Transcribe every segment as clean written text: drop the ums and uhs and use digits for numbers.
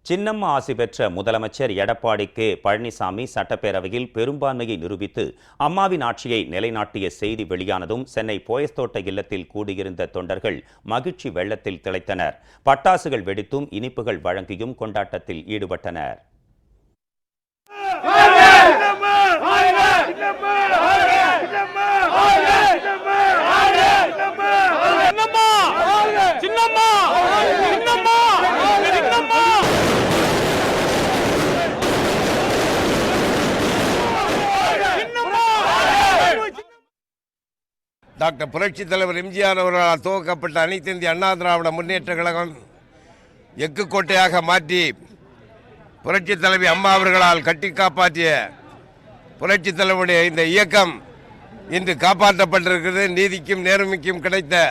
சின்னம்மா ஆசி பெற்ற முதலமைச்சர் எடப்பாடி கே பழனிசாமி சட்டப்பேரவையில் பெரும்பான்மையை நிரூபித்து அம்மாவின் ஆட்சியை நிலைநாட்டிய செய்தி வெளியானதும் சென்னை போயஸ்தோட்ட இல்லத்தில் கூடியிருந்த தொண்டர்கள் மகிழ்ச்சி வெள்ளத்தில் திளைத்தனர். பட்டாசுகள் வெடித்தும் இனிப்புகள் வழங்கியும் கொண்டாட்டத்தில் ஈடுபட்டனர். டாக்டர் புரட்சித் தலைவர் எம்ஜிஆர் அவர்களால் துவக்கப்பட்ட அனைத்து இந்திய அண்ணா திராவிட முன்னேற்ற கழகம் எக்கு கோட்டையாக மாற்றி புரட்சித் தலைவி அம்மா அவர்களால் கட்டி காப்பாற்றிய புரட்சித் தலைவருடைய இந்த இயக்கம் இன்று காப்பாற்றப்பட்டிருக்கிறது. நீதிக்கும் நேர்மைக்கும் கிடைத்த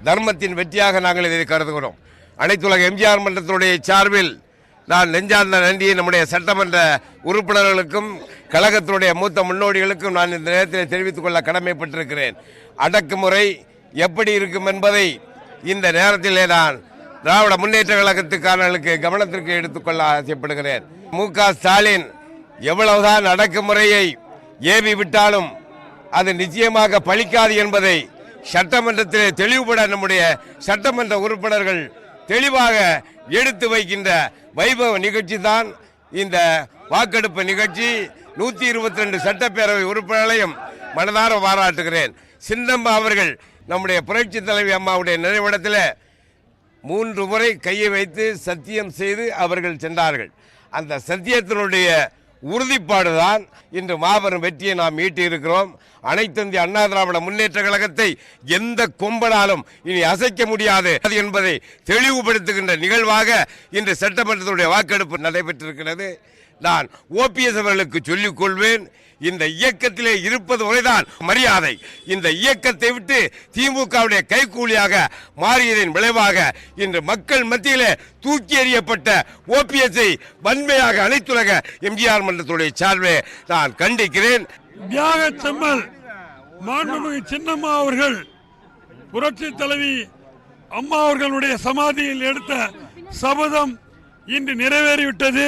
தர்மத்தின் வெற்றியாக நாங்கள் இதை கருதுகிறோம். அனைத்துலக எம்ஜிஆர் மன்றத்தினுடைய சார்பில் நான் நெஞ்சார்ந்த நன்றியை நம்முடைய சட்டமன்ற உறுப்பினர்களுக்கும் கழகத்தினுடைய மூத்த முன்னோடிகளுக்கும் நான் இந்த நேரத்தில் தெரிவித்துக் கொள்ள கடமைப்பட்டிருக்கிறேன். அடக்குமுறை எப்படி இருக்கும் என்பதை இந்த நேரத்திலே நான் திராவிட முன்னேற்ற கழகத்துக்காரர்களுக்கு கவனத்திற்கு எடுத்துக்கொள்ள ஆசைப்படுகிறேன். மு.க. ஸ்டாலின் எவ்வளவுதான் அடக்குமுறையை ஏவி விட்டாலும் அது நிச்சயமாக பலிக்காது என்பதை சட்டமன்றத்திலே தெளிவுபட நம்முடைய சட்டமன்ற உறுப்பினர்கள் தெளிவாக எடுத்து வைக்கின்ற வைபவ நிகழ்ச்சி தான் இந்த வாக்கெடுப்பு நிகழ்ச்சி. 122 சட்டப்பேரவை உறுப்பினர்களையும் மனதார பாராட்டுகிறேன். சின்னம்மா அவர்கள் நம்முடைய புரட்சி தலைவி அம்மாவுடைய நினைவிடத்தில் 3 முறை கையை வைத்து சத்தியம் செய்து அவர்கள் சென்றார்கள். அந்த சத்தியத்தினுடைய உறுதிப்பாடுதான் இன்று மாபெரும் வெற்றியை நாம் ஈட்டியிருக்கிறோம். அனைத்து இந்திய அண்ணா திராவிட முன்னேற்ற கழகத்தை எந்த கொம்பனாலும் இனி அசைக்க முடியாது என்பதை தெளிவுபடுத்துகின்ற நிகழ்வாக இன்று சட்டமன்றத்துடைய வாக்கெடுப்பு நடைபெற்றிருக்கிறது. நான் ஓபிஎஸ் அவர்களுக்கு சொல்லிக் கொள்வேன், இந்த இயக்கத்திலே இருப்பது வரைதான் மரியாதை. இந்த இயக்கத்தை விட்டு திமுகவுடைய கைக்கூலியாக மாறியதன் விளைவாக இன்று மக்கள் மத்தியிலே தூக்கி எறியப்பட்ட ஓபிஎஸ்ஐ வன்மையாக அனைத்துலக எம்ஜிஆர் மன்றத்துடைய சார்பே நான் கண்டிக்கிறேன். தியாக செம்மல் மாண்புமிகு சின்னம்மா அவர்கள் புரட்சி தலைவி அம்மா அவர்களுடைய சமாதியில் எடுத்த சபதம் இன்று நிறைவேறிவிட்டது.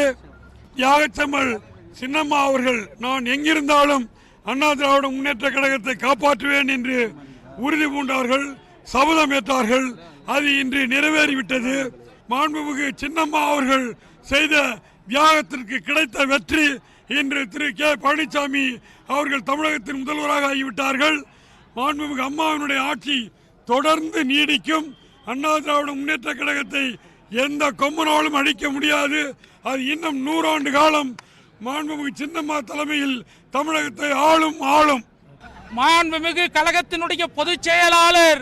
தியாகச்செம்மல் சின்னம்மா அவர்கள் நான் எங்கிருந்தாலும் அண்ணா திராவிட முன்னேற்ற கழகத்தை காப்பாற்றுவேன் என்று உறுதி பூண்டார்கள், சபதம் ஏற்றார்கள். அது இன்று நிறைவேறிவிட்டது. மாண்புமிகு சின்னம்மா அவர்கள் செய்த தியாகத்திற்கு கிடைத்த வெற்றி இன்று திரு கே பழனிசாமி அவர்கள் தமிழகத்தின் முதல்வராக ஆகிவிட்டார்கள். மாண்புமிகு அம்மாவினுடைய ஆட்சி தொடர்ந்து நீடிக்கும். அண்ணா திராவிட முன்னேற்ற கழகத்தை எந்த கொம்பனாலும் அழிக்க முடியாது. அது இன்னும் 100 ஆண்டு காலம் மாண்புமிகு சின்னம்மா தலைமையில் தமிழகத்தை ஆளும். மாண்புமிகு கழகத்தினுடைய பொதுச் செயலாளர்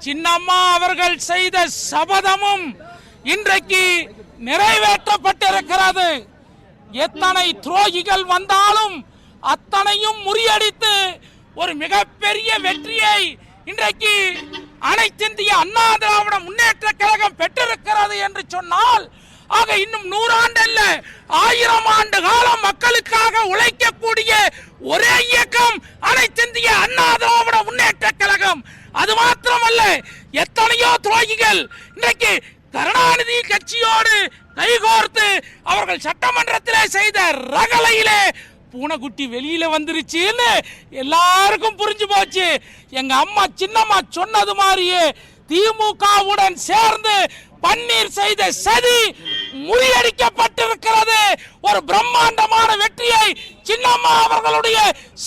சின்னம்மா அவர்கள் செய்த சபதமும் இன்றைக்கு நிறைவேற்றப்பட்டிருக்கிறது. எத்தனை துரோகிகள் வந்தாலும் அத்தனையும் முறியடித்து ஒரு மிகப்பெரிய வெற்றியை இன்றைக்கு அனைத்திந்திய அண்ணா திராவிட முன்னேற்ற கழகம் பெற்றிருக்கிறது என்று சொன்னால், ஆக இன்னும் 100 ஆண்டு அல்ல, 1000 ஆண்டு காலம் மக்களுக்காக உழைக்கக்கூடிய ஒரே இயக்கம் அனைத்திந்திய அண்ணா திராவிட முன்னேற்ற கழகம். அது மாத்திரமல்ல, எத்தனையோ துரோகிகள் இன்றைக்கு கருணாநிதி கட்சியோடு கைகோர்த்து அவர்கள் சட்டமன்றத்திலே செய்த ரகளையிலே பூனைக்குட்டி வெளியில வந்துருச்சுன்னு எல்லாருக்கும் புரிஞ்சு போச்சு. எங்க அம்மா சின்னம்மா சொன்னது மாதிரியே திமுகவுடன் சேர்ந்து பன்னீர் செய்த சதி முறியடிக்கப்பட்டிருக்கிறது. ஒரு பிரம்மாண்டமான வெற்றியை சின்னம்மா அவர்களுடைய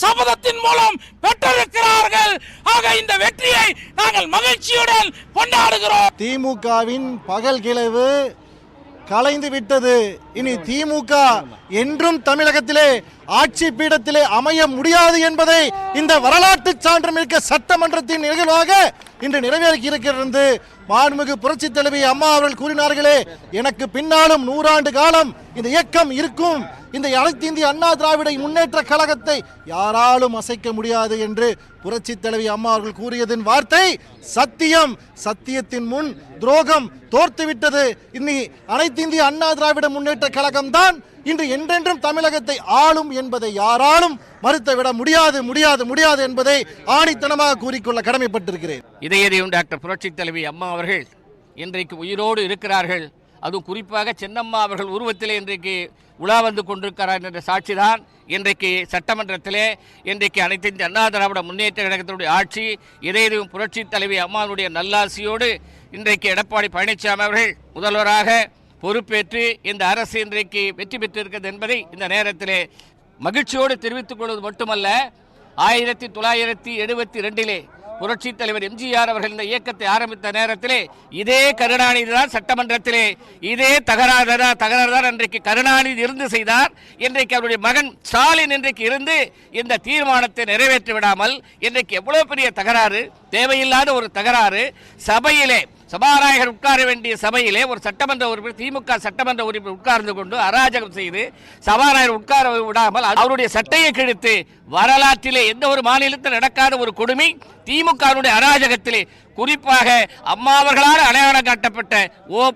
சபதத்தின் மூலம் பெற்றிருக்கிறார்கள். ஆக இந்த வெற்றியை நாங்கள் மகிழ்ச்சியுடன் கொண்டாடுகிறோம். திமுகவின் பகல் கிளவு கலைந்து விட்டது. இனி திமுக என்றும் தமிழகத்திலே ஆட்சி பீடத்திலே அமைய முடியாது என்பதை இந்த வரலாற்று சான்று மிக்க சட்டமன்றத்தின் நிகழ்வாக இன்று நிறைவேறி இருக்கிறது. மாண்புமிகு புரட்சி தலைவி அம்மா அவர்கள் கூறினார்களே, எனக்கு பின்னாலும் 100 ஆண்டு காலம் இந்த இயக்கம் இருக்கும், இந்த அனைத்து இந்திய அண்ணா திராவிட முன்னேற்ற கழகத்தை யாராலும் அசைக்க முடியாது என்று புரட்சி தலைவி அம்மா அவர்கள் கூறியதின் வார்த்தை சத்தியம். சத்தியத்தின் முன் துரோகம் தோர்த்துவிட்டது. இன்னி அனைத்து இந்திய அண்ணா திராவிட முன்னேற்ற கழகம் தான் இன்று என்றென்றும் தமிழகத்தை ஆளும் என்பதை யாராலும் மறுத்துவிட முடியாது என்பதை ஆணித்தனமாக கூறிக்கொள்ள கடமைப்பட்டிருக்கிறேன். இதயம் டாக்டர் புரட்சி தலைவி அம்மா அவர்கள் இன்றைக்கு உயிரோடு இருக்கிறார்கள். அதுவும் குறிப்பாக சின்னம்மா அவர்கள் உருவத்திலே இன்றைக்கு உலா வந்து கொண்டிருக்கிறார் என்ற சாட்சிதான் இன்றைக்கு சட்டமன்றத்திலே இன்றைக்கு அனைத்து இந்திய அண்ணா திராவிட முன்னேற்ற கழகத்தினுடைய ஆட்சி இதயம் புரட்சி தலைவி அம்மாவுடைய நல்லாசியோடு இன்றைக்கு எடப்பாடி பழனிசாமி அவர்கள் முதல்வராக பொறுப்பேற்று இந்த அரசு இன்றைக்கு வெற்றி பெற்றிருக்கிறது என்பதை இந்த நேரத்திலே மகிழ்ச்சியோடு தெரிவித்துக் கொள்வது மட்டுமல்ல, 1972 புரட்சி தலைவர் எம்ஜிஆர் அவர்கள் இந்த இயக்கத்தை ஆரம்பித்த நேரத்திலே இதே கருணாநிதி தான் சட்டமன்றத்திலே இதே தகராறு தான் இன்றைக்கு கருணாநிதி இருந்து செய்தார். இன்றைக்கு அவருடைய மகன் ஸ்டாலின் இன்றைக்கு இருந்து இந்த தீர்மானத்தை நிறைவேற்றி விடாமல் இன்றைக்கு எவ்வளவு பெரிய தகராறு, தேவையில்லாத ஒரு தகராறு, சபையிலே சபாநாயகர் உட்கார வேண்டிய சபையிலே ஒரு சட்டமன்ற உறுப்பினர் திமுக சட்டமன்ற உறுப்பினர் உட்கார்ந்து கொண்டு அராஜகம் செய்து சபாநாயகர் உட்கார விடாமல் அவருடைய சட்டையை கிழித்து வரலாற்றிலே எந்த ஒரு மாநிலத்தில் நடக்காத ஒரு கொடுமை திமுக அராஜகத்திலே குறிப்பாக அம்மா அவர்களால் அடையாளம் காட்டப்பட்ட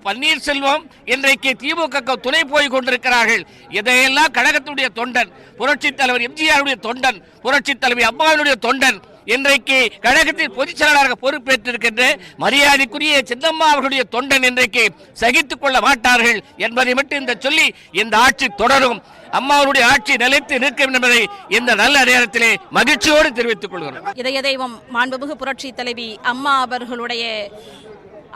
பன்னீர்செல்வம் இன்றைக்கு திமுக துணை போய் கொண்டிருக்கிறார்கள். இதையெல்லாம் கழகத்துடைய தொண்டன், புரட்சி தலைவர் எம்ஜிஆருடைய தொண்டன், புரட்சி தலைவி அம்மாவுடைய தொண்டன், இன்றைக்கு கழகத்தில் பொதுச் செயலாளராக பொறுப்பேற்றிருக்கின்ற மரியாதைக்குரிய சின்னம்மா அவர்களுடைய தொண்டன் இன்றைக்கு சகித்துக் கொள்ள மாட்டார்கள் என்பதை மட்டும் இந்த சொல்லி இந்த ஆட்சி தொடரும், அம்மாவுடைய ஆட்சி நிலைத்து நிற்கும் என்பதை இந்த நல்ல நேரத்திலே மகிழ்ச்சியோடு தெரிவித்துக் கொள்கிறோம். இதய தெய்வம் மாண்புமிகு புரட்சி தலைவி அம்மா அவர்களுடைய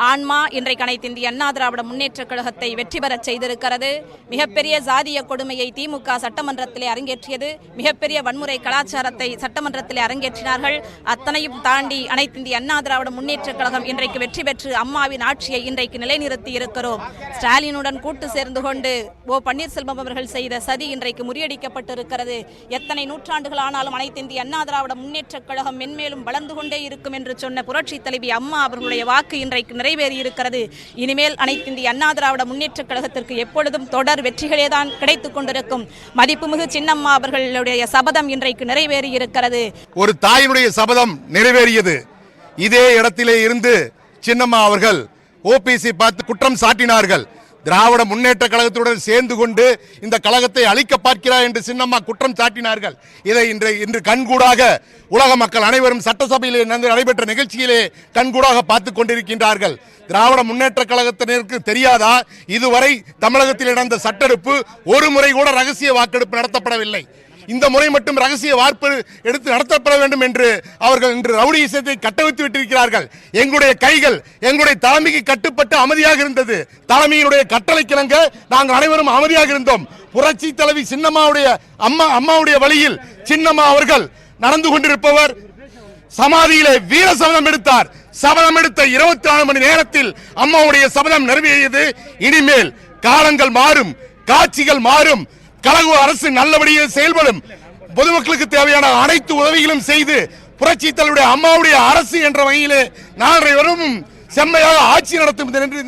ஆன்மா இன்றைக்கு அனைத்து இந்திய அண்ணா திராவிட முன்னேற்ற கழகத்தை வெற்றி பெறச் செய்திருக்கிறது. மிகப்பெரிய சாதிய கொடுமையை திமுக சட்டமன்றத்திலே அரங்கேற்றியது, மிகப்பெரிய வன்முறை கலாச்சாரத்தை சட்டமன்றத்திலே அரங்கேற்றினார்கள். அத்தனையும் தாண்டி அனைத்து இந்திய அண்ணா திராவிட முன்னேற்ற கழகம் இன்றைக்கு வெற்றி பெற்று அம்மாவின் ஆட்சியை இன்றைக்கு நிலைநிறுத்தி இருக்கிறோம். ஸ்டாலினுடன் கூட்டு சேர்ந்து கொண்டு பன்னீர்செல்வம் அவர்கள் செய்த சதி இன்றைக்கு முறியடிக்கப்பட்டிருக்கிறது. எத்தனை நூற்றாண்டுகள் ஆனாலும் அனைத்து இந்திய அண்ணா திராவிட முன்னேற்ற கழகம் மென்மேலும் வளர்ந்து கொண்டே இருக்கும் என்று சொன்ன புரட்சி தலைவி அம்மா அவர்களுடைய வாக்கு இன்றைக்கு நிறைவேறி இருக்கிறது. இனிமேல் அனைத்து இந்திய அண்ணா திராவிட முன்னேற்ற கழகத்திற்கு எப்பொழுதும் தொடர் வெற்றிகளே தான் கிடைத்துக் கொண்டிருக்கும். மதிப்புமிகு சின்னம்மா அவர்களுடைய சபதம் இன்றைக்கு நிறைவேறி இருக்கிறது. ஒரு தாயினுடைய சபதம் நிறைவேறியது. இதே இடத்திலே இருந்து சின்னம்மா அவர்கள் ஓபிசி பார்த்து குற்றம் சாட்டினார்கள். திராவிட முன்னேற்ற கழகத்துடன் சேர்ந்து கொண்டு இந்த கழகத்தை அழிக்க பார்க்கிறார் என்று சின்னம்மா குற்றம் சாட்டினார்கள். இதை இன்று கண்கூடாக உலக மக்கள் அனைவரும் சட்டசபையிலே நடைபெற்ற நிகழ்ச்சியிலே கண்கூடாக பார்த்து கொண்டிருக்கின்றார்கள். திராவிட முன்னேற்ற கழகத்தினருக்கு தெரியாதா, இதுவரை தமிழகத்தில் நடந்த சட்டெடுப்பு ஒரு முறை கூட ரகசிய வாக்கெடுப்பு நடத்தப்படவில்லை. இந்த முறை மட்டும் ரகசிய வார்ப்பு எடுத்து நடத்தப்பட வேண்டும் என்று அவர்கள் இன்று ரவுடிசத்தை கட்டவிழ்த்து விட்டிருக்கிறார்கள். எங்களுடைய கைகள் எங்களுடைய தலைமைக்கு கட்டுப்பட்டு அமைதியாக இருந்தது. தலைமையினுடைய கட்டளைக்கிணங்க நாங்கள் அனைவரும் அமைதியாக இருந்தோம். புரட்சி தலைவி சின்னம்மாவுடைய அம்மாவுடைய வழியில் சின்னம்மா அவர்கள் நடந்து கொண்டிருப்பவர் சமாதியிலே வீர சபதம் எடுத்தார். சபதம் எடுத்த 24 மணி நேரத்தில் அம்மாவுடைய சபதம் நிறைவேறியது. இனிமேல் காலங்கள் மாறும், காட்சிகள் மாறும், கழக அரசு நல்லபடியாக செயல்படும். பொதுமக்களுக்கு தேவையான அனைத்து உதவிகளும் செய்து புரட்சி தலைவருடைய அம்மாவுடைய அரசு என்ற வகையிலே நாளை வரும் செம்மையாக ஆட்சி நடத்தும் என்று